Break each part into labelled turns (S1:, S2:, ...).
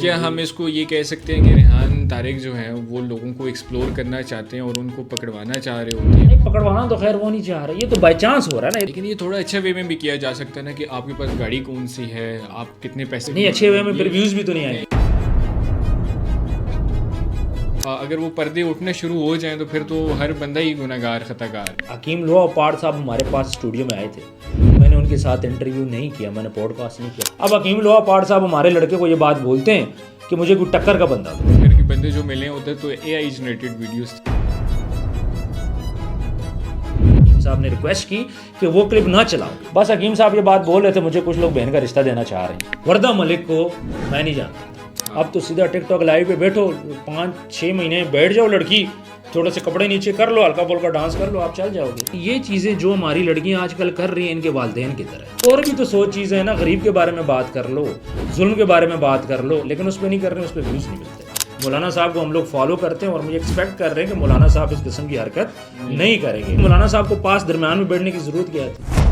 S1: کیا ہم اس کو یہ کہہ سکتے ہیں کہ ریحان طارق جو ہیں وہ لوگوں کو ایکسپلور کرنا چاہتے ہیں اور ان کو پکڑوانا چاہ رہے ہوتے ہیں؟
S2: نہیں پکڑوانا تو خیر وہ نہیں چاہ رہے، یہ تو بائی چانس ہو رہا ہے نا.
S1: لیکن یہ تھوڑا اچھا وے میں بھی کیا جا سکتا ہے نا کہ آپ کے پاس گاڑی کون سی ہے، آپ کتنے پیسے.
S2: نہیں اچھے وے میں پھر ویوز بھی تو نہیں آئیں.
S1: اگر وہ پردے اٹھنے شروع ہو جائیں تو پھر تو ہر بندہ ہی گناہ گار خطا گار.
S2: حکیم لوہا پاڑ صاحب ہمارے پاس اسٹوڈیو میں آئے تھے، میں نے ان کے ساتھ انٹرویو نہیں کیا، میں نے پوڈ کاسٹ نہیں کیا. اب حکیم لوہا پاڑ صاحب ہمارے لڑکے کو یہ بات بولتے ہیں کہ مجھے کوئی ٹکر کا بندہ دو.
S1: پھر کے بندے جو ملے ہوتے تو اے آئی جنریٹڈ ویڈیوز.
S2: حکیم صاحب نے ریکویسٹ کی کہ وہ کلپ نہ چلاؤ. بس حکیم صاحب یہ بات بول رہے تھے مجھے کچھ لوگ بہن کا رشتہ دینا چاہ رہے ہیں. وردہ ملک کو میں نہیں جانتا، اب تو سیدھا ٹک ٹاک لائیو پہ بیٹھو، 5-6 مہینے بیٹھ جاؤ، لڑکی تھوڑے سے کپڑے نیچے کر لو، ہلکا پھلکا ڈانس کر لو، آپ چل جاؤ گے. یہ چیزیں جو ہماری لڑکیاں آج کل کر رہی ہیں ان کے والدین کی طرح. اور بھی تو 100 چیزیں ہیں نا، غریب کے بارے میں بات کر لو، ظلم کے بارے میں بات کر لو، لیکن اس پہ نہیں کر رہے، اس پہ ویوز نہیں ملتے. مولانا صاحب کو ہم لوگ فالو کرتے ہیں اور مجھے ایکسپیکٹ کر رہے ہیں کہ مولانا صاحب اس قسم کی حرکت نہیں کریں گے. مولانا صاحب کو پاس درمیان میں بیٹھنے کی ضرورت کیا تھی؟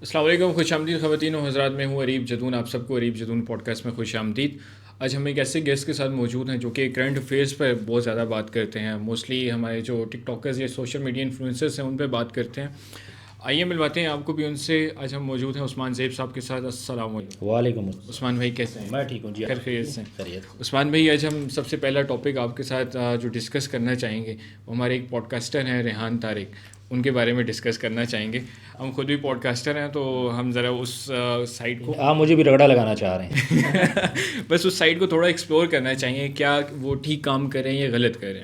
S1: السلام علیکم، خوش آمدید خواتین و حضرات. میں ہوں عریب جدون، آپ سب کو عریب جدون پوڈ کاسٹ میں خوش آمدید. آج ہم ایک ایسے گیسٹ کے ساتھ موجود ہیں جو کہ کرنٹ افیئرس پر بہت زیادہ بات کرتے ہیں. موسٹلی ہمارے جو ٹک ٹاکرز یا سوشل میڈیا انفلوئنسرز ہیں ان پہ بات کرتے ہیں. آئیے ملواتے ہیں آپ کو بھی ان سے. آج ہم موجود ہیں عثمان زیب صاحب کے ساتھ. السلام علیکم.
S2: وعلیکم السلام.
S1: عثمان بھائی کیسے ہیں؟
S2: میں ٹھیک ہوں جی،
S1: خیریت سے.
S2: خیریت.
S1: عثمان بھائی آج ہم سب سے پہلا ٹاپک آپ کے ساتھ جو ڈسکس کرنا چاہیں گے وہ ہمارے ایک پوڈ کاسٹر ہیں ریحان طارق، ان کے بارے میں ڈسکس کرنا چاہیں گے. ہم خود بھی پوڈ کاسٹر ہیں تو ہم ذرا اس سائٹ کو
S2: آپ مجھے بھی رگڑا لگانا چاہ رہے ہیں.
S1: بس اس سائٹ کو تھوڑا ایکسپلور کرنا چاہیے، کیا وہ ٹھیک کام کریں یا غلط کریں.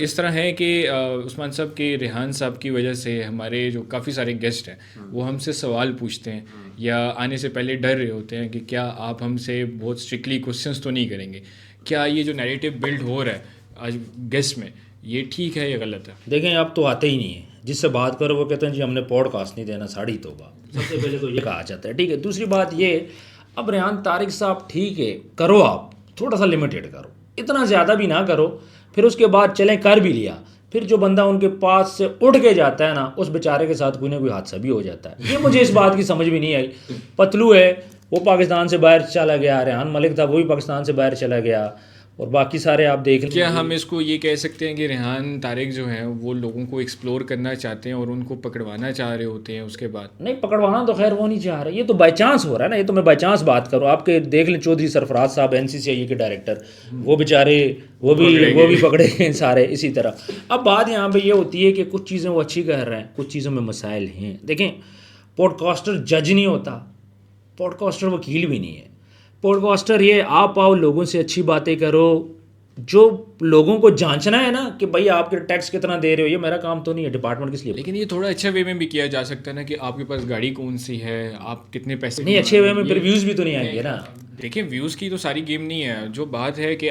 S1: اس طرح ہے کہ عثمان صاحب کے ریحان صاحب کی وجہ سے ہمارے جو کافی سارے گیسٹ ہیں وہ ہم سے سوال پوچھتے ہیں یا آنے سے پہلے ڈر رہے ہوتے ہیں کہ کیا آپ ہم سے بہت اسٹرکٹلی کوشچنس تو نہیں کریں گے، کیا یہ جو نیریٹو بلڈ ہو رہا ہے آج گیسٹ میں یہ ٹھیک ہے یا غلط ہے.
S2: دیکھیں آپ تو آتے ہی نہیں ہیں، جس سے بات کرو وہ کہتے ہیں جی ہم نے پوڈ کاسٹ نہیں دینا. ساڑھی توبہ، سب سے پہلے تو یہ کہا جاتا ہے. ٹھیک ہے، دوسری بات یہ، اب ریحان طارق صاحب ٹھیک ہے کرو، آپ تھوڑا سا لمیٹیڈ کرو، اتنا زیادہ بھی نہ کرو. پھر اس کے بعد چلیں کر بھی لیا، پھر جو بندہ ان کے پاس سے اٹھ کے جاتا ہے نا اس بیچارے کے ساتھ کوئی نہ کوئی حادثہ بھی ہو جاتا ہے. یہ مجھے اس بات کی سمجھ بھی نہیں آئی. پتلو ہے وہ پاکستان سے باہر چلا گیا، ریحان ملک تھا وہ بھی پاکستان سے باہر چلا گیا، اور باقی سارے آپ دیکھ لیں.
S1: کیا ہم اس کو یہ کہہ سکتے ہیں کہ ریحان طارق جو ہیں وہ لوگوں کو ایکسپلور کرنا چاہتے ہیں اور ان کو پکڑوانا چاہ رہے ہوتے ہیں اس کے بعد؟
S2: نہیں پکڑوانا تو خیر وہ نہیں چاہ رہے، یہ تو بائی چانس ہو رہا ہے نا. یہ تو میں بائی چانس بات کروں. آپ کے دیکھ لیں چودھری سرفراز صاحب NCCI کے ڈائریکٹر، وہ بیچارے وہ بھی پکڑے گئے سارے اسی طرح. اب بات یہاں پہ یہ ہوتی ہے کہ کچھ چیزیں وہ اچھی کہہ رہے ہیں، کچھ چیزوں میں مسائل ہیں. دیکھیں پوڈ کاسٹر جج نہیں ہوتا، پوڈ کاسٹر وکیل بھی نہیں ہے. پوڈ کاسٹر یہ آپ آؤ لوگوں سے اچھی باتیں کرو، جو لوگوں کو جانچنا ہے نا کہ بھائی آپ کے ٹیکس کتنا دے رہے ہو، یہ میرا کام تو نہیں ہے، ڈپارٹمنٹ کس لیے.
S1: لیکن یہ تھوڑا اچھا وے میں بھی کیا جا سکتا ہے نا کہ آپ کے پاس گاڑی کون سی ہے، آپ کتنے پیسے.
S2: نہیں اچھے وے میں پھر ویوز بھی تو نہیں آئیں گے نا.
S1: دیکھیں ویوز کی تو ساری گیم نہیں ہے. جو بات ہے کہ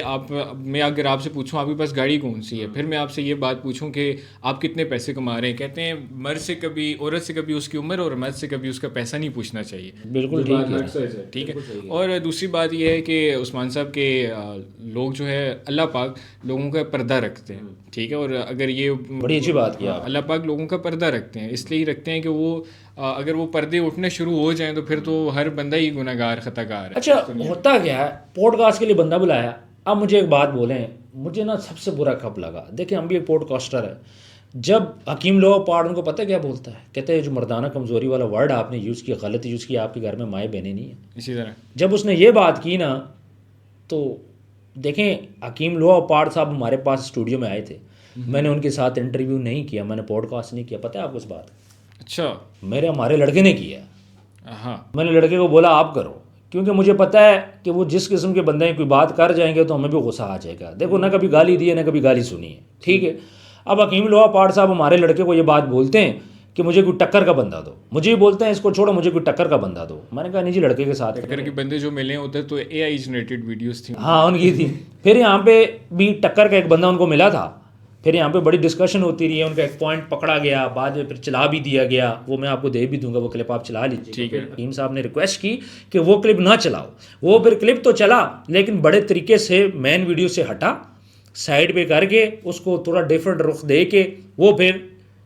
S1: میں اگر آپ سے پوچھوں آپ کے پاس گاڑی کون سی ہے، پھر میں آپ سے یہ بات پوچھوں کہ آپ کتنے پیسے کما رہے ہیں، کہتے ہیں مرد سے کبھی عورت سے کبھی اس کی عمر اور مرد سے کبھی اس کا پیسہ نہیں پوچھنا چاہیے.
S2: بالکل
S1: ٹھیک ہے. اور دوسری بات یہ ہے کہ عثمان صاحب کے لوگ جو ہے اللہ پاک لوگوں کا پردہ رکھتے ہیں. ٹھیک ہے، اور اگر یہ
S2: بڑی اچھی بات کیا،
S1: اللہ پاک لوگوں کا پردہ رکھتے ہیں، اس لیے رکھتے ہیں کہ وہ اگر وہ پردے اٹھنے شروع ہو جائیں تو پھر تو ہر بندہ ہی گناہ گار خطا گار ہے.
S2: اچھا ہوتا کیا ہے، پوڈ کاسٹ کے لیے بندہ بلایا. اب مجھے ایک بات بولیں، مجھے نا سب سے برا کب لگا، دیکھیں ہم بھی ایک پوڈ کاسٹر ہے. جب حکیم لوہا پاڑ ان کو پتہ کیا بولتا ہے، کہتے ہیں جو مردانہ کمزوری والا ورڈ آپ نے یوز کیا غلط یوز کیا، آپ کے گھر میں مائیں بہنیں نہیں ہیں.
S1: اسی طرح
S2: جب اس نے یہ بات کی نا تو دیکھیں حکیم لوہا پاڑ صاحب ہمارے پاس اسٹوڈیو میں آئے تھے، میں نے ان کے ساتھ انٹرویو نہیں کیا، میں نے پوڈ کاسٹ نہیں کیا. پتہ ہے آپ کو اس بات؟
S1: اچھا
S2: ہمارے لڑکے نے کیا.
S1: ہاں
S2: میں نے لڑکے کو بولا آپ کرو، کیونکہ مجھے پتہ ہے کہ وہ جس قسم کے بندے کوئی بات کر جائیں گے تو ہمیں بھی غصہ آ جائے گا. دیکھو نہ کبھی گالی دی ہے نہ کبھی گالی سنی ہے. ٹھیک ہے، اب حکیم لوہا پاڑ صاحب ہمارے لڑکے کو یہ بات بولتے ہیں کہ مجھے کوئی ٹکر کا بندہ دو. مجھے بھی بولتے ہیں اس کو چھوڑو مجھے کوئی ٹکر کا بندہ دو. میں نے کہا نہیں جی لڑکے کے ساتھ
S1: ٹکر کے بندے جو ملے ہوتے تو اے آئی جنریٹڈ ویڈیوز تھیں.
S2: ہاں ان کی تھی. پھر یہاں پہ بھی ٹکر کا ایک بندہ ان کو ملا تھا، پھر یہاں پہ بڑی ڈسکشن ہوتی رہی ہے، ان کا ایک پوائنٹ پکڑا گیا، بعد میں پھر چلا بھی دیا گیا. وہ میں آپ کو دے بھی دوں گا، وہ کلپ آپ چلا لیجیے.
S1: ٹھیک ہے.
S2: حکیم صاحب نے ریکویسٹ کی کہ وہ کلپ نہ چلاؤ. وہ پھر کلپ تو چلا لیکن بڑے طریقے سے مین ویڈیو سے ہٹا، سائڈ پہ کر کے اس کو تھوڑا ڈیفرنٹ رخ دے کے وہ پھر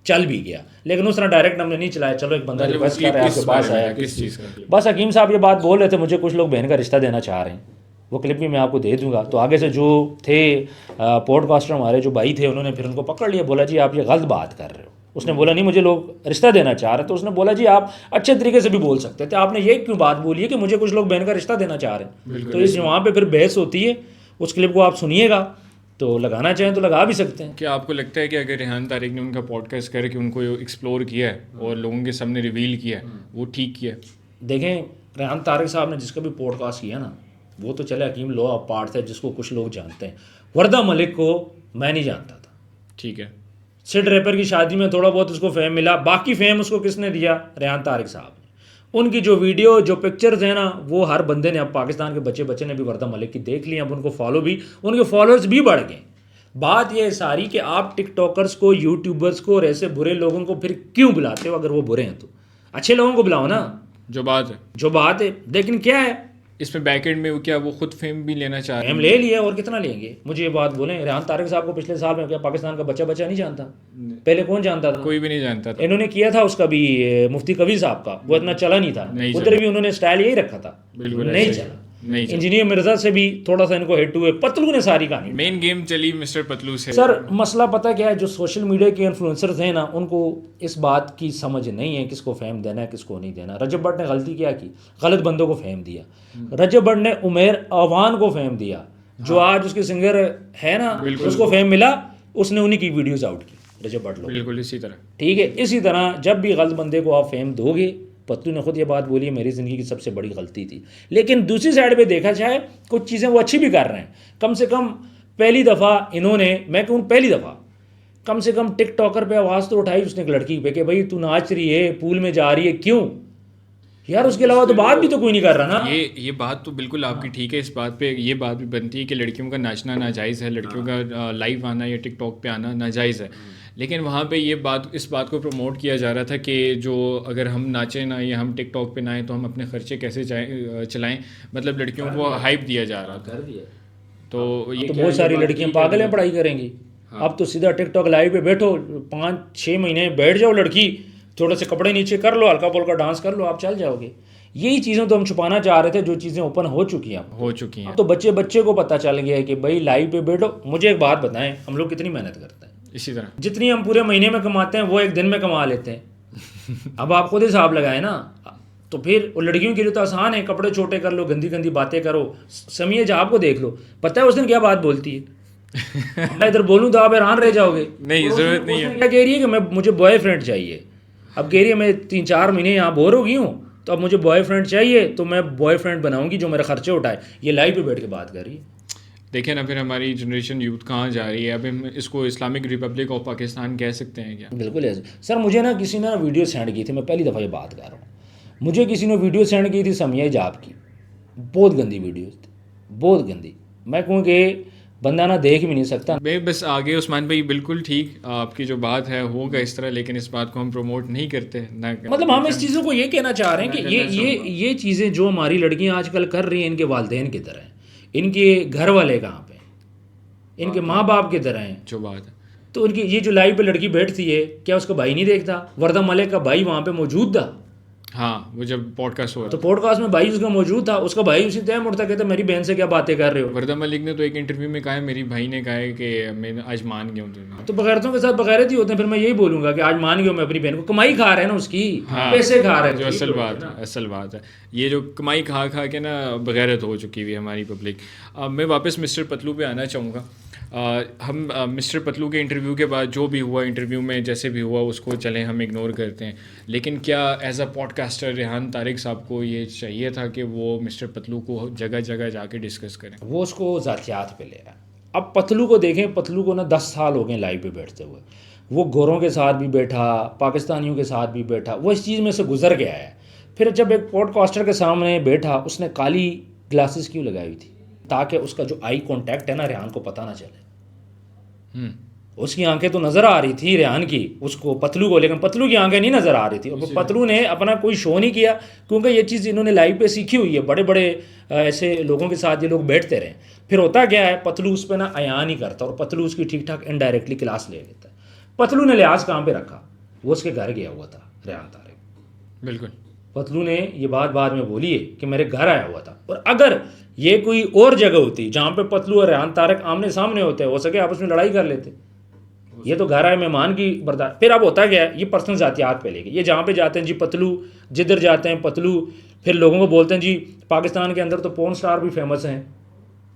S2: چل بھی گیا, لیکن اس طرح ڈائریکٹ ہم نے نہیں چلایا. چلو ایک بندہ ریکویسٹ کر رہا ہے آپ کے پاس آیا,
S1: کس چیز کا
S2: بس حکیم صاحب یہ بات بول رہے تھے, مجھے کچھ لوگ بہن کا رشتہ دینا چاہ رہے ہیں, وہ کلپ بھی میں آپ کو دے دوں گا. تو آگے سے جو تھے پوڈ کاسٹر ہمارے جو بھائی تھے, انہوں نے پھر ان کو پکڑ لیا, بولا جی آپ یہ غلط بات کر رہے ہو. اس نے بولا نہیں مجھے لوگ رشتہ دینا چاہ رہے, تو اس نے بولا جی آپ اچھے طریقے سے بھی بول سکتے تھے, آپ نے یہ کیوں بات بولی ہے کہ مجھے کچھ لوگ بہن کا رشتہ دینا چاہ رہے ہیں. تو اس وہاں پہ پھر بحث ہوتی ہے. اس کلپ کو آپ سنیے گا, تو لگانا چاہیں تو لگا بھی سکتے ہیں.
S1: کیا آپ کو لگتا ہے کہ اگر ریحان طارق نے ان کا پوڈ کاسٹ کر کے ان کو ایکسپلور کیا ہے اور لوگوں کے سامنے ریویل کیا ہے, وہ ٹھیک کیا ہے؟
S2: دیکھیں ریحان طارق صاحب نے جس کا بھی پوڈ کاسٹ کیا نا, وہ تو چلے حکیم لو آف پارٹ تھے جس کو کچھ لوگ جانتے ہیں. وردہ ملک کو میں نہیں جانتا تھا.
S1: ٹھیک ہے,
S2: سڈ ریپر کی شادی میں تھوڑا بہت اس کو فیم ملا, باقی فیم اس کو کس نے دیا؟ ریحان طارق صاحب نے. ان کی جو ویڈیو جو پکچرز ہیں نا, وہ ہر بندے نے, اب پاکستان کے بچے نے بھی وردہ ملک کی دیکھ لی, اب ان کو فالو بھی, ان کے فالوورز بھی بڑھ گئے. بات یہ ہے ساری کہ آپ ٹک ٹاکرز کو, یوٹیوبرز کو اور ایسے برے لوگوں کو پھر کیوں بلاتے ہو؟ اگر وہ برے ہیں تو اچھے لوگوں کو بلاؤ نا,
S1: جو بات ہے.
S2: لیکن کیا ہے
S1: اس میں بیک اینڈ میں کیا وہ خود فیم بھی لینا چاہ رہے ہیں؟
S2: فیم لے لیا, اور کتنا لیں گے؟ مجھے یہ بات بولیں, ریحان طارق صاحب کو پچھلے سال میں کیا پاکستان کا بچہ نہیں جانتا؟ پہلے کون جانتا تھا؟
S1: کوئی بھی نہیں جانتا تھا.
S2: انہوں نے کیا تھا اس کا بھی, مفتی کبیر صاحب کا, وہ اتنا چلا نہیں تھا. ادھر بھی انہوں نے سٹائل یہی رکھا تھا, نہیں چلا. انجینئر مرزا سے بھی تھوڑا سا ان کو ہٹ ہوئے, پتلو نے ساری کہانی,
S1: مین گیم چلی مسٹر پتلو سے.
S2: سر مسئلہ پتہ کیا ہے, جو سوشل میڈیا کے انفلوئنسرز ہیں نا, ان کو اس بات کی سمجھ نہیں ہے کس کو فیم دینا ہے کس کو نہیں دینا. رجب بٹ نے غلطی کیا کی, غلط بندوں کو فیم دیا. رجب بٹ نے عمیر اوان کو فیم دیا, جو آج اس کے سنگر ہے نا, اس کو فیم ملا, اس نے انہی کی ویڈیوز آؤٹ کی, رجب بٹ لوگ.
S1: بالکل اسی طرح.
S2: ٹھیک ہے, اسی طرح جب بھی غلط بندے کو آپ فیم دو گے, پتلو نے خود یہ بات بولی ہے میری زندگی کی سب سے بڑی غلطی تھی. لیکن دوسری سائڈ پہ دیکھا جائے کچھ چیزیں وہ اچھی بھی کر رہے ہیں. کم سے کم پہلی دفعہ انہوں نے, میں کہوں پہلی دفعہ کم سے کم ٹک ٹاکر پہ آواز تو اٹھائی اس نے ایک لڑکی پہ کہ بھائی تو ناچ رہی ہے, پول میں جا رہی ہے, کیوں یار؟ اس کے علاوہ تو بات بھی تو کوئی نہیں کر رہا نا.
S1: یہ بات تو بالکل آپ کی ٹھیک ہے. اس بات پہ یہ بات بھی بنتی ہے کہ لڑکیوں کا ناچنا ناجائز ہے, لڑکیوں کا لائیو آنا یا ٹک ٹاک پہ آنا ناجائز ہے. لیکن وہاں پہ اس بات کو پروموٹ کیا جا رہا تھا کہ جو اگر ہم ناچیں نہ یا ہم ٹک ٹاک پہ نہ آئیں تو ہم اپنے خرچے کیسے چلائیں, مطلب لڑکیوں کو ہائپ دیا جا رہا تھا. تو یہ
S2: بہت ساری لڑکیاں پاگل ہیں پڑھائی کریں گی. اب تو سیدھا ٹک ٹاک لائیو پہ بیٹھو, 5-6 مہینے بیٹھ جاؤ, لڑکی تھوڑے سے کپڑے نیچے کر لو, ہلکا پھلکا ڈانس کر لو, آپ چل جاؤ گے. یہی چیزیں تو ہم چھپانا چاہ رہے تھے, جو چیزیں اوپن ہو چکی ہیں. تو بچے کو پتہ چل گیا ہے کہ بھائی لائیو پہ بیٹھو. مجھے ایک بات بتائیں, ہم لوگ کتنی محنت کرتے ہیں؟
S1: اسی طرح
S2: جتنی ہم پورے مہینے میں کماتے ہیں وہ ایک دن میں کما لیتے ہیں. اب آپ خود حساب لگائیں نا. تو پھر لڑکیوں کے لیے تو آسان ہے, کپڑے چھوٹے کر لو, گندی گندی باتیں کرو. سمیع جاب کو دیکھ لو, پتہ ہے اس دن کیا بات بولتی ہے, میں ادھر بولوں تو آپ حیران رہ جاؤ گے.
S1: نہیں ضرورت نہیں ہے.
S2: کیا کہہ رہی ہے کہ مجھے بوائے فرینڈ چاہیے. اب کہہ رہی ہے میں 3-4 مہینے یہاں بور ہو گئی ہوں, تو اب مجھے بوائے فرینڈ چاہیے, تو میں بوائے فرینڈ بناؤں گی جو میرے خرچے اٹھائے. یہ لائیو پہ بیٹھ کے بات کر رہی ہے.
S1: دیکھیں نا پھر ہماری جنریشن یوتھ کہاں جا رہی ہے. اب ہم اس کو اسلامک ریپبلک آف پاکستان کہہ سکتے ہیں کیا؟
S2: بالکل ہے سر. مجھے نا کسی نے ویڈیو سینڈ کی تھی, میں پہلی دفعہ یہ بات کر رہا ہوں. مجھے کسی نے ویڈیو سینڈ کی تھی سمیع جاب کی, بہت گندی ویڈیوز تھی, بہت گندی. میں کہوں کہ بندہ نہ دیکھ بھی نہیں سکتا.
S1: میں بس آگے عثمان بھائی بالکل ٹھیک, آپ کی جو بات ہے ہوگا اس طرح, لیکن اس بات کو ہم پروموٹ نہیں کرتے.
S2: مطلب ہم اس چیزوں کو یہ کہنا چاہ رہے ہیں کہ یہ چیزیں جو ہماری لڑکیاں آج کل کر رہی ہیں, ان کے والدین کی طرح ہیں, ان کے گھر والے کہاں پہ, ان کے ماں باپ کی طرح ہیں.
S1: جو بات ہے
S2: تو ان کی یہ جو لائیو پہ لڑکی بیٹھتی ہے, کیا اس کا بھائی نہیں دیکھتا؟ وردہ ملک کا بھائی وہاں پہ موجود تھا.
S1: ہاں, وہ جب پوڈ کاسٹ ہوا
S2: تو پوڈ کاسٹ میں بھائی اس کا موجود تھا. اس کا بھائی اسی طرح اٹھتا کہتا میری بہن سے کیا باتیں کر رہے ہو.
S1: وردہ ملک نے تو ایک انٹرویو میں کہا ہے, میری بھائی نے کہا ہے کہ میں آج مان گیا ہوں.
S2: تو بغیرتوں کے ساتھ بغیرت ہی ہوتے ہیں. پھر میں یہی بولوں گا کہ آج مان گیا ہوں میں اپنی بہن کو. کمائی کھا رہے ہیں نا اس کی, پیسے کھا رہے ہیں.
S1: جو اصل بات ہے یہ جو کمائی کھا کے نا بغیرت ہو چکی ہوئی ہے ہماری پبلک. میں واپس مسٹر پتلو پہ آنا چاہوں گا. ہم مسٹر پتلو کے انٹرویو کے بعد جو بھی ہوا انٹرویو میں, جیسے بھی ہوا اس کو چلیں ہم اگنور کرتے ہیں. لیکن کیا as a podcaster Rehan Tariq sahib کو یہ چاہیے تھا کہ وہ مسٹر پتلو کو جگہ جگہ جا کے ڈسکس کریں؟
S2: وہ اس کو ذاتیات پہ لے رہا ہے. اب پتلو کو دیکھیں, پتلو کو نا 10 سال ہو گئے لائیو پہ بیٹھتے ہوئے. وہ گوروں کے ساتھ بھی بیٹھا, پاکستانیوں کے ساتھ بھی بیٹھا, وہ اس چیز میں سے گزر گیا ہے. پھر جب ایک پوڈ کاسٹر کے سامنے بیٹھا, اس نے کالی گلاسز کیوں لگائی ہوئی تھی؟ تاکہ اس کا جو آئی کانٹیکٹ ہے نا ریحان کو پتہ نہ چلے. اس کی آنکھیں تو نظر آ رہی تھی ریحان کی اس کو, پتلو کو, لیکن پتلو کی آنکھیں نہیں نظر آ رہی تھی. پتلو نے اپنا کوئی شو نہیں کیا, کیونکہ یہ چیز انہوں نے لائیو پہ سیکھی ہوئی ہے. بڑے بڑے ایسے لوگوں کے ساتھ یہ لوگ بیٹھتے رہے. پھر ہوتا کیا ہے, پتلو اس پہ نا عیاں نہیں کرتا, اور پتلو اس کی ٹھیک ٹھاک انڈائریکٹلی کلاس لے لیتا ہے. پتلو نے لحاظ کہاں پہ رکھا؟ وہ اس کے گھر گیا ہوا تھا ریحان طارق.
S1: بالکل.
S2: پتلو نے یہ بات بعد میں بولی ہے کہ میرے گھر آیا ہوا تھا. اور اگر یہ کوئی اور جگہ ہوتی جہاں پہ پتلو اور ریحان طارق آمنے سامنے ہوتے ہو سکے آپس میں لڑائی کر لیتے. یہ تو گھر آئے مہمان کی برداشت. پھر اب ہوتا کیا ہے, یہ پرسنل ذاتیات پہ لے کے, یہ جہاں پہ جاتے ہیں جی پتلو, جدھر جاتے ہیں پتلو, پھر لوگوں کو بولتے ہیں جی پاکستان کے اندر تو پورن سٹار بھی فیمس ہیں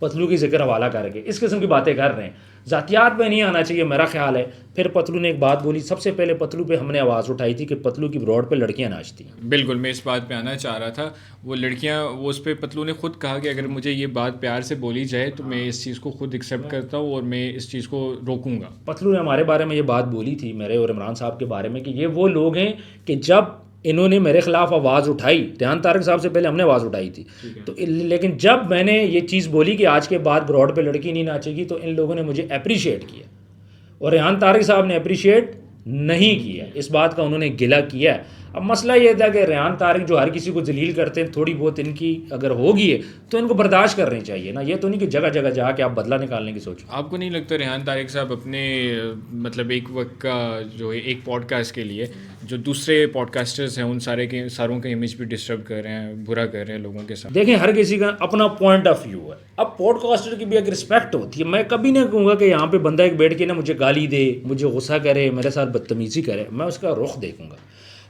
S2: پتلو کی ذکر حوالہ کر کے, اس قسم کی باتیں کر رہے ہیں. ذاتیات پہ نہیں آنا چاہیے میرا خیال ہے. پھر پتلو نے ایک بات بولی, سب سے پہلے پتلو پہ ہم نے آواز اٹھائی تھی کہ پتلو کی روڈ پہ لڑکیاں ناچتی ہیں.
S1: بالکل, میں اس بات پہ آنا چاہ رہا تھا. وہ لڑکیاں, وہ اس پہ پتلو نے خود کہا کہ اگر مجھے یہ بات پیار سے بولی جائے تو میں اس چیز کو خود ایکسیپٹ کرتا ہوں اور میں اس چیز کو روکوں گا.
S2: پتلو نے ہمارے بارے میں یہ بات بولی تھی, میرے اور عمران صاحب کے بارے میں, کہ یہ وہ لوگ ہیں کہ جب انہوں نے میرے خلاف آواز اٹھائی, ریحان طارق صاحب سے پہلے ہم نے آواز اٹھائی تھی تو, لیکن جب میں نے یہ چیز بولی کہ آج کے بعد بروڈ پہ لڑکی نہیں ناچے گی تو ان لوگوں نے مجھے اپریشیٹ کیا, اور ریحان طارق صاحب نے اپریشیٹ نہیں کیا. اس بات کا انہوں نے گلہ کیا ہے. اب مسئلہ یہ تھا کہ ریحان طارق جو ہر کسی کو ذلیل کرتے ہیں, تھوڑی بہت ان کی اگر ہوگی ہے تو ان کو برداشت کرنی چاہیے نا. یہ تو نہیں کہ جگہ جگہ جا کے آپ بدلہ نکالنے کی سوچیں.
S1: آپ کو نہیں لگتا ریحان طارق صاحب اپنے مطلب ایک وقت کا جو ایک پوڈ کاسٹ کے لیے جو دوسرے پوڈ کاسٹرز ہیں ان ساروں کا امیج بھی ڈسٹرب کر رہے ہیں, برا کر رہے ہیں لوگوں کے ساتھ؟
S2: دیکھیں ہر کسی کا اپنا پوائنٹ آف ویو ہے. اب پوڈ کاسٹر کی بھی ایک رسپیکٹ ہوتی ہے. میں کبھی نہیں کہوں گا کہ یہاں پہ بندہ ایک بیٹھ کے نا مجھے گالی دے, مجھے غصہ کرے, میرے ساتھ بدتمیزی کرے, میں اس کا رخ دیکھوں گا,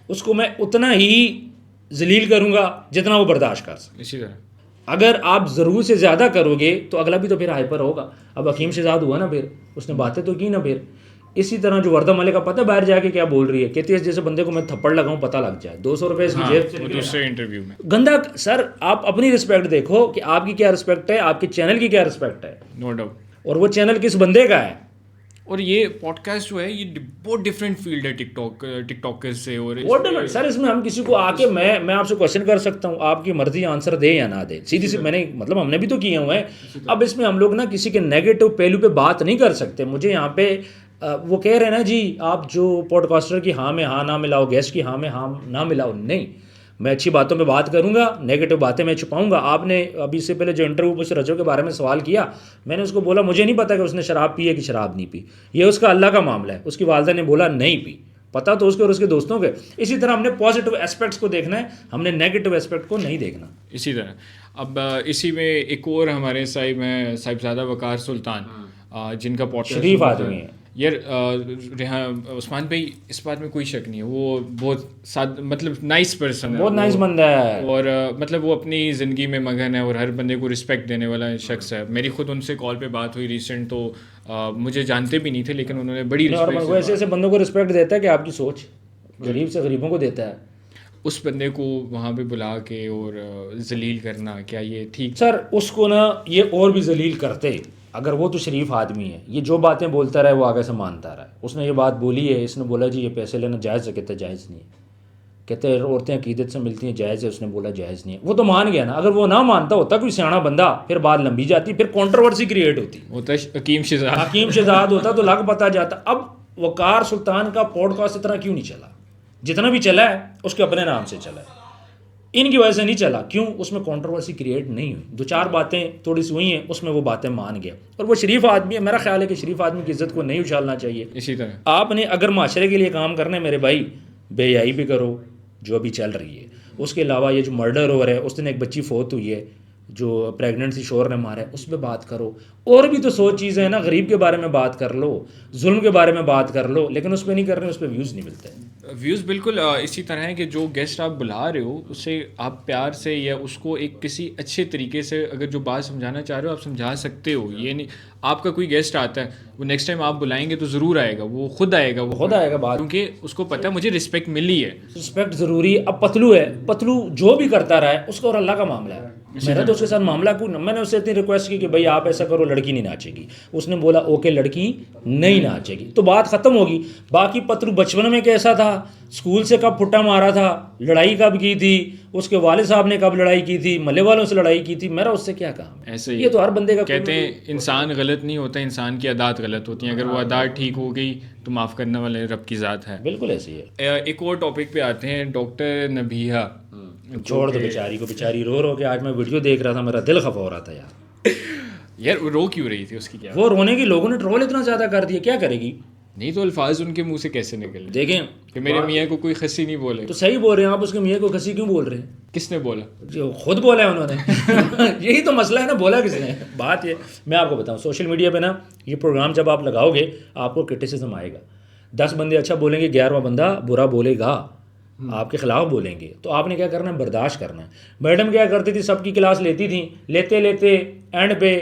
S2: اس کو میں اتنا ہی ذلیل کروں گا جتنا وہ برداشت کر سکے.
S1: اسی طرح
S2: اگر آپ ضرور سے زیادہ کرو گے تو اگلا بھی تو پھر ہائپر ہوگا. اب حکیم شہزاد ہوا نا, پھر اس نے باتیں تو کی نا. پھر اسی طرح جو وردہ ملک کا پتہ باہر جا کے کیا بول رہی ہے, کہتی ہے جیسے بندے کو میں تھپڑ لگاؤں پتہ لگ جائے, 200 روپے اس کی جیب سے
S1: دوسرے انٹرویو میں.
S2: گندا. سر آپ اپنی رسپیکٹ دیکھو کہ آپ کی کیا رسپیکٹ ہے, آپ کے چینل کی کیا رسپیکٹ ہے,
S1: نو ڈاؤٹ.
S2: اور وہ چینل کس بندے کا ہے.
S1: اور یہ پوڈ کاسٹ جو ہے یہ بہت ڈفرینٹ فیلڈ ہے ٹک ٹاکر سے. اور
S2: سر اس میں ہم کسی کو آ کے میں آپ سے کوشچن کر سکتا ہوں, آپ کی مرضی آنسر دے یا نہ دے, سیدھی سی میں نے مطلب ہم نے بھی تو کیے ہوئے ہیں. اب اس میں ہم لوگ نا کسی کے نیگیٹو پہلو پہ بات نہیں کر سکتے. مجھے یہاں پہ وہ کہہ رہے ہیں نا جی آپ جو پوڈ کاسٹر کی ہاں میں ہاں نہ ملاؤ, گیسٹ کی ہاں میں ہاں نہ ملاؤ. نہیں, میں اچھی باتوں پہ بات کروں گا, نیگیٹو باتیں میں چھپاؤں گا. آپ نے ابھی اس سے پہلے جو انٹرویو مجھ سے رجو کے بارے میں سوال کیا, میں نے اس کو بولا مجھے نہیں پتا کہ اس نے شراب پی ہے کہ شراب نہیں پی, یہ اس کا اللہ کا معاملہ ہے. اس کی والدہ نے بولا نہیں پی, پتہ تو اس کے اور اس کے دوستوں کے. اسی طرح ہم نے پازیٹیو اسپیکٹس کو دیکھنا ہے, ہم نے نیگیٹو اسپیکٹ کو نہیں دیکھنا.
S1: اسی طرح اب اسی میں ایک اور ہمارے صاحب ہیں صاحبزادہ وقار سلطان, جن کا پوڈ کاسٹ
S2: شریف آدمی ہے
S1: یار. عثمان بھائی اس بات میں کوئی شک نہیں ہے, وہ بہت مطلب نائس پرسن ہے,
S2: بہت نائس بندہ ہے,
S1: اور مطلب وہ اپنی زندگی میں مگن ہے اور ہر بندے کو رسپیکٹ دینے والا شخص ہے. میری خود ان سے کال پہ بات ہوئی ریسنٹ, تو مجھے جانتے بھی نہیں تھے لیکن انہوں نے بڑی رسپیکٹ.
S2: وہ ایسے بندوں کو رسپیکٹ دیتا ہے کہ آپ کی سوچ غریب سے غریبوں کو دیتا ہے.
S1: اس بندے کو وہاں پہ بلا کے اور ذلیل کرنا, کیا یہ ٹھیک؟
S2: سر اس کو نا یہ اور بھی ذلیل کرتے. اگر وہ تو شریف آدمی ہے, یہ جو باتیں بولتا رہے وہ آگے سے مانتا رہا ہے. اس نے یہ بات بولی ہے, اس نے بولا جی یہ پیسے لینا جائز ہے, کہتے جائز نہیں ہے, کہتے عورتیں عقیدت سے ملتی ہیں جائز ہے, اس نے بولا جائز نہیں ہے. وہ تو مان گیا نا. اگر وہ نہ مانتا ہوتا کوئی سیاڑا بندہ, پھر بات لمبی جاتی, پھر کنٹروورسی کریٹ ہوتی.
S1: ہوتا حکیم
S2: شہزاد ہوتا تو لگ پتا جاتا. اب وقار سلطان کا پوڈ کاسٹ اتنا کیوں نہیں چلا؟ جتنا بھی چلا ہے اس کے اپنے نام سے چلا ہے, ان کی وجہ سے نہیں چلا. کیوں؟ اس میں کنٹروورسی کریٹ نہیں ہوئی, دو چار باتیں تھوڑی سی ہوئی ہیں, اس میں وہ باتیں مان گیا. اور وہ شریف آدمی ہے, میرا خیال ہے کہ شریف آدمی کی عزت کو نہیں اچھالنا چاہیے.
S1: اسی طرح
S2: آپ نے اگر معاشرے کے لیے کام کرنا ہے میرے بھائی, بے حیائی بھی کرو جو ابھی چل رہی ہے. اس کے علاوہ یہ جو مرڈر ہو رہا ہے, اس دن ایک بچی فوت ہوئی ہے جو پریگننسی شور نے مارا ہے, اس پہ بات کرو. اور بھی تو 100 چیزیں ہیں نا, غریب کے بارے میں بات کر لو, ظلم کے بارے میں بات کر لو, لیکن اس پہ نہیں کر رہے, اس پہ ویوز نہیں ملتے.
S1: ویوز بالکل اسی طرح ہے کہ جو گیسٹ آپ بلا رہے ہو اسے آپ پیار سے یا اس کو ایک کسی اچھے طریقے سے اگر جو بات سمجھانا چاہ رہے ہو آپ سمجھا سکتے ہو. یہ نہیں آپ کا کوئی گیسٹ آتا ہے, وہ نیکسٹ ٹائم آپ بلائیں گے تو ضرور آئے گا, وہ خود آئے گا بات, کیونکہ اس کو پتہ ہے مجھے رسپیکٹ ملی ہے.
S2: رسپیکٹ ضروری ہے. اب پتلو ہے, پتلو جو بھی کرتا رہا ہے اس کا اور اللہ کا معاملہ ہے. میرا تو اس کے ساتھ معاملہ کوئی, میں نے اس سے اتنی ریکویسٹ کی کہ بھائی آپ ایسا کرو, لڑکی نہیں ناچے گی. اس نے بولا اوکے لڑکی نہیں ناچے گی, تو بات ختم ہوگی. باقی پتلو بچپن میں کیسا تھا, اسکول سے کب پھٹا مارا تھا, لڑائی کب کی تھی, اس کے والد صاحب نے کب لڑائی کی تھی, محلے والوں سے لڑائی کی تھی, میرا اس سے کیا کام ہے.
S1: ایسے ہی
S2: یہ تو ہر بندے کا
S1: کہتے ہیں انسان غلط نہیں ہوتا, انسان کی عادات غلط ہوتی ہیں. اگر وہ عادات ٹھیک ہو گئی تو معاف کرنے والے رب کی ذات ہے.
S2: بالکل ایسے ہی ہے.
S1: ایک اور ٹاپک پہ آتے ہیں, ڈاکٹر نبیہہ.
S2: چھوڑ دو بیچاری کو, بیچاری رو کے, آج میں ویڈیو دیکھ رہا تھا میرا دل خفا ہو رہا تھا یار.
S1: یار رو کیوں رہی تھی, اس کی کیا
S2: وہ رونے کی لوگوں نے ٹرول اتنا زیادہ کر دیا, کیا کرے گی.
S1: نہیں تو الفاظ ان کے منہ سے کیسے نکلے
S2: دیکھیں
S1: کہ میرے میاں کو کوئی خسی نہیں بولے؟
S2: تو صحیح بول رہے ہیں آپ، اس کے میاں کو کھسی کیوں بول رہے ہیں؟
S1: کس نے بولا؟
S2: جو خود بولا ہے انہوں نے یہی تو مسئلہ ہے نا، بولا کس نے؟ بات یہ میں آپ کو بتاؤں، سوشل میڈیا پہ نا یہ پروگرام جب آپ لگاؤ گے آپ کو کرٹیسزم آئے گا، 10 بندے اچھا بولیں گے، 11واں بندہ برا بولے گا، آپ کے خلاف بولیں گے، تو آپ نے کیا کرنا ہے؟ برداشت کرنا ہے۔ میڈم کیا کرتی تھی، سب کی کلاس لیتی تھیں، لیتے لیتے اینڈ پہ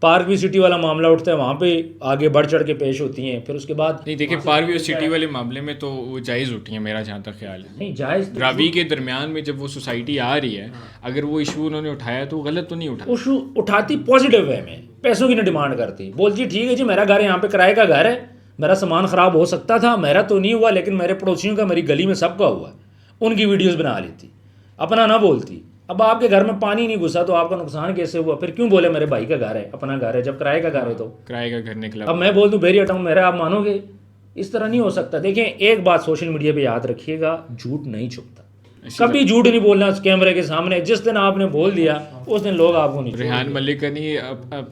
S2: پارک وی سٹی والا معاملہ اٹھتا ہے، وہاں پہ آگے بڑھ چڑھ کے پیش ہوتی ہیں، پھر اس کے بعد
S1: نہیں دیکھیں پارک وی سٹی والے معاملے میں تو وہ جائز اٹھی ہیں میرا جہاں تک خیال ہے،
S2: نہیں جائز
S1: راوی کے درمیان میں جب وہ سوسائٹی آ رہی ہے، اگر وہ ایشو انہوں نے اٹھایا تو غلط تو نہیں اٹھایا۔
S2: ایشو اٹھاتی پازیٹیو وے میں، پیسوں کی نہ ڈیمانڈ کرتی، بولتی ٹھیک ہے جی میرا گھر یہاں پہ کرائے کا گھر ہے، میرا سامان خراب ہو سکتا تھا، میرا تو نہیں ہوا لیکن میرے پڑوسیوں کا، میری گلی میں سب کا ہوا ہے، ان کی ویڈیوز بنا لیتی، اپنا نہ بولتی۔ اب آپ کے گھر میں پانی نہیں گھسا تو آپ کا نقصان کیسے ہوا؟ پھر کیوں بولے میرے بھائی کا گھر ہے، اپنا گھر ہے، جب کرائے کا گھر ہے تو
S1: کرائے کا گھر نکلا۔
S2: اب میں بول دوں بیری ہٹاؤں میرا، آپ مانو گے؟ اس طرح نہیں ہو سکتا۔ دیکھیں ایک بات سوشل میڈیا پہ یاد رکھیے گا، جھوٹ نہیں چھپتا، کبھی جھوٹ نہیں بولنا اس کیمرے کے سامنے، جس دن آپ نے بول دیا اس دن لوگ آپ کو نہیں چھوڑیں گے۔
S1: ریحان ملک کا نہیں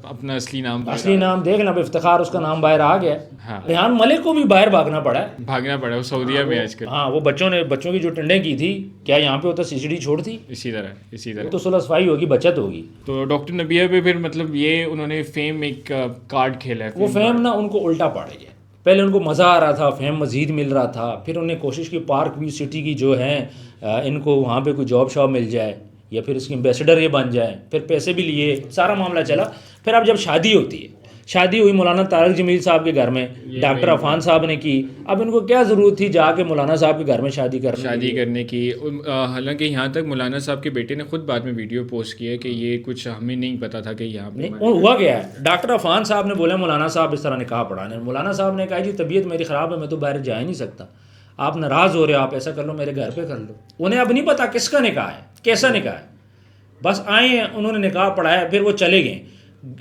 S1: اپنا اصلی نام
S2: اصلی نام دیکھ لیں، اب افتخار اس کا نام باہر آ گیا۔
S1: ہاں
S2: ریحان ملک کو بھی باہر بھاگنا پڑا ہے،
S1: بھاگنا پڑا، وہ سعودیہ میں آج کل۔
S2: ہاں وہ بچوں کی جو ٹنڈیں کی تھی، کیا یہاں پہ ہوتا CCD چھوڑتی؟
S1: اسی طرح
S2: تو صلح صفائی ہوگی، بچت ہوگی۔
S1: تو ڈاکٹر نبیہ پہ پھر مطلب یہ انہوں نے فیم ایک کارڈ کھیلا ہے،
S2: وہ فیم نا ان کو الٹا پڑ گیا، پہلے ان کو مزہ آ رہا تھا، فیم مزید مل رہا تھا، پھر انہوں نے کوشش کی پارک وی سٹی کی جو ہیں ان کو وہاں پہ کوئی جاب شاب مل جائے یا پھر اس کی ایمبیسڈر یہ بن جائے، پھر پیسے بھی لیے، سارا معاملہ چلا۔ پھر اب جب شادی ہوتی ہے، شادی ہوئی مولانا طارق جمیل صاحب کے گھر میں، ڈاکٹر عفان صاحب نے کی، اب ان کو کیا ضرورت تھی جا کے مولانا صاحب کے گھر میں شادی
S1: کرنے کی؟ حالانکہ یہاں تک مولانا صاحب کے بیٹے نے خود بعد میں ویڈیو پوسٹ کی ہے کہ یہ کچھ ہمیں نہیں پتا تھا کہ یہاں پہ
S2: ہوا گیا ہے۔ ڈاکٹر عفان صاحب نے بولا مولانا صاحب اس طرح نکاح پڑھانے، مولانا صاحب نے کہا جی طبیعت میری خراب ہے، میں تو باہر جا ہی نہیں سکتا، آپ ناراض ہو رہے ہو، آپ ایسا کر لو میرے گھر پہ کر لو۔ انہیں اب نہیں پتا کس کا نکاح ہے، کیسا نکاح ہے، بس آئے ہیں انہوں نے نکاح پڑھایا، پھر وہ چلے گئے۔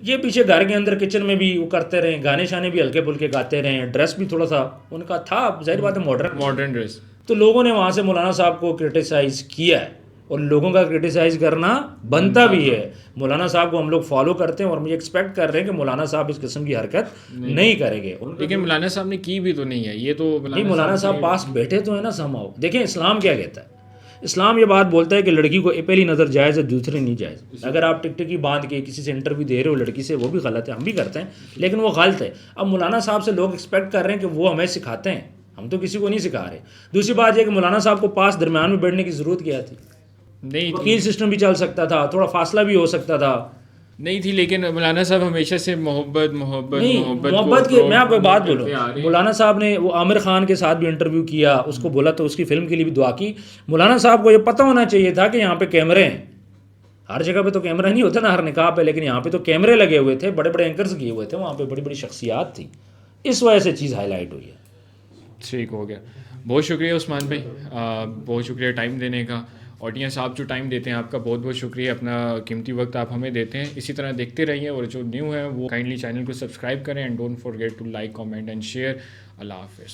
S2: یہ پیچھے گھر کے اندر کچن میں بھی وہ کرتے رہے، گانے شانے بھی ہلکے پھلکے گاتے رہے، ڈریس بھی تھوڑا سا ان کا تھا، ظاہر بات ہے
S1: ماڈرن ڈریس۔
S2: تو لوگوں نے وہاں سے مولانا صاحب کو کرٹیسائز کیا ہے، اور لوگوں کا کرٹیسائز کرنا بنتا بھی ہے۔ مولانا صاحب کو ہم لوگ فالو کرتے ہیں اور مجھے ایکسپیکٹ کر رہے ہیں کہ مولانا صاحب اس قسم کی حرکت نہیں کریں گے،
S1: لیکن مولانا صاحب نے کی بھی تو نہیں ہے یہ تو۔
S2: نہیں مولانا صاحب پاس بیٹھے تو ہیں نا سماؤ۔ دیکھیں اسلام کیا کہتا ہے، اسلام یہ بات بولتا ہے کہ لڑکی کو پہلی نظر جائز ہے، دوسری نہیں جائز۔ اگر آپ ٹک ٹکی باندھ کے کسی سے انٹرویو دے رہے ہو لڑکی سے، وہ بھی غلط ہے، ہم بھی کرتے ہیں لیکن وہ غلط ہے۔ اب مولانا صاحب سے لوگ ایکسپیکٹ کر رہے ہیں کہ وہ ہمیں سکھاتے ہیں، ہم تو کسی کو نہیں سکھا رہے۔ دوسری بات یہ کہ مولانا صاحب کو پاس درمیان میں بیٹھنے کی ضرورت کیا تھی؟
S1: نہیں
S2: وکیل سسٹم بھی چل سکتا تھا، تھوڑا فاصلہ بھی ہو سکتا تھا،
S1: نہیں تھی، لیکن مولانا صاحب ہمیشہ سے محبت
S2: کی میں آپ کو بات بولوں، مولانا صاحب نے وہ عامر خان کے ساتھ بھی انٹرویو کیا، اس کو بولا تو اس کی فلم کے لیے بھی دعا کی۔ مولانا صاحب کو یہ پتہ ہونا چاہیے تھا کہ یہاں پہ کیمرے ہیں، ہر جگہ پہ تو کیمرہ نہیں ہوتا نا ہر نکاح پہ، لیکن یہاں پہ تو کیمرے لگے ہوئے تھے، بڑے بڑے اینکرز کیے ہوئے تھے، وہاں پہ بڑی بڑی شخصیات تھی، اس وجہ سے چیز ہائی لائٹ ہوئی ہے۔
S1: ٹھیک ہو گیا، بہت شکریہ عثمان بھائی، بہت شکریہ ٹائم دینے کا۔ آڈینس آپ جو ٹائم دیتے ہیں آپ کا بہت بہت شکریہ، اپنا قیمتی وقت آپ ہمیں دیتے ہیں، اسی طرح دیکھتے رہیے، اور جو نیو ہیں وہ کائنڈلی چینل کو سبسکرائب کریں، and don't forget to like, comment and share. اللہ حافظ۔